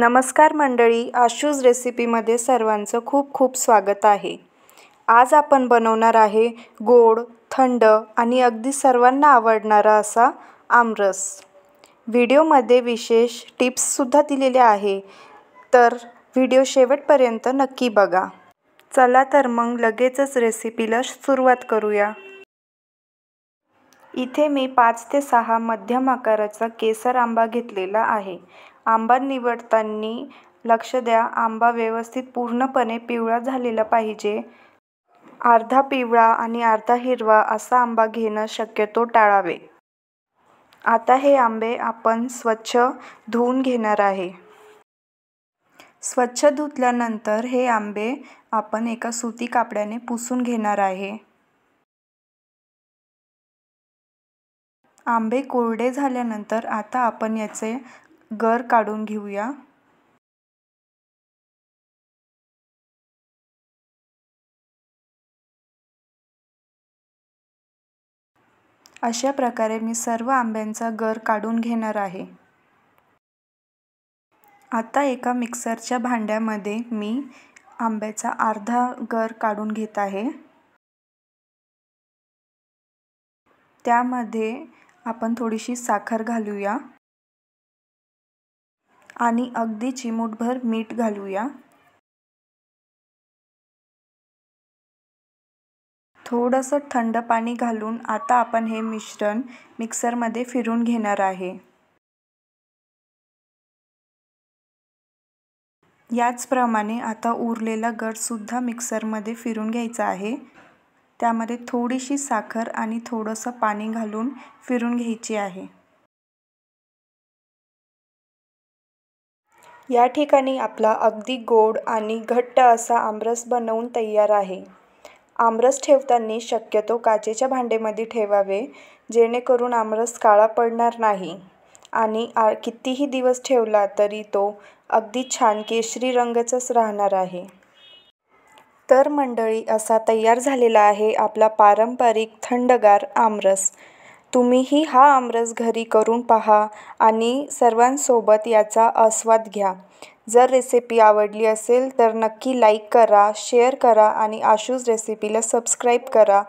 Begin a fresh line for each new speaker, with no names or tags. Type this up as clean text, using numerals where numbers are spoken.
नमस्कार मंडळी, आशूज रेसिपीमध्ये सर्वांचं खूप खूप स्वागत आहे। आज आपण बनवणार आहे गोड, थंड आणि अगदी सर्वांना आवडणारा असा आमरस। व्हिडिओमध्ये विशेष टिप्ससुद्धा दिलेल्या आहे, तर व्हिडिओ शेवटपर्यंत नक्की बघा। चला तर मग लगेचच रेसिपीला सुरुवात करूया। इथे मी 5 ते 6 मध्यम आकाराचा केसर आंबा घेतलेला आहे। आंबा निवडताना लक्ष द्या, आंबा व्यवस्थित पूर्णपणे पिवळा झालेला पाहिजे। अर्धा पिवळा आणि अर्धा हिरवा असा आंबा घेणं शक्यतो टाळावे। आता हे आंबे आपण स्वच्छ धुवून घेणार आहे। स्वच्छ धुतल्यानंतर हे आंबे आपण एका सुती कापडाने पुसून घेणार आहे। आंबे कोरडे झाल्यानंतर आता आपण याचे गर काढून घेऊया। अशा प्रकारे मी सर्व आंब्यांचा गर काढून घेणार आहे। आता एका मिक्सरच्या भांड्यामध्ये मी आंब्याचा अर्धा गर काढून घेत आहे। त्यामध्ये आपण थोडीशी साखर घालूया आणि अगदी चिमूटभर मीठ घालूया। थोडंसं थंड पाणी घालून आता आपण हे मिश्रण मिक्सरमध्ये फिरवून घेणार आहे। याचप्रमाणे आता उरलेला गर सुद्धा मिक्सरमध्ये फिरवून घ्यायचा आहे। त्यामध्ये थोडीशी साखर आणि थोडंसं पाणी घालून फिरवून घ्यायची आहे। या ठिकाणी आपला अगदी गोड आणि घट्ट असा आमरस बनवून तयार आहे। आमरस ठेवताना शक्यतो काचेच्या भांड्यामध्ये ठेवावे, जेणेकरून आमरस काळा पडणार नाही आणि कितीही दिवस ठेवला तरी तो अगदी छान केशरी रंगाचाच राहणार आहे। तर मंडळी, असा तयार झालेला आहे आपला पारंपरिक थंडगार आमरस। तुम्हीही हा आमरस घरी करून पहा आणि सर्वांसोबत याचा आस्वाद घ्या। जर रेसिपी आवडली असेल तर नक्की लाईक करा, शेअर करा आणि आशूज रेसिपीला सबस्क्राईब करा।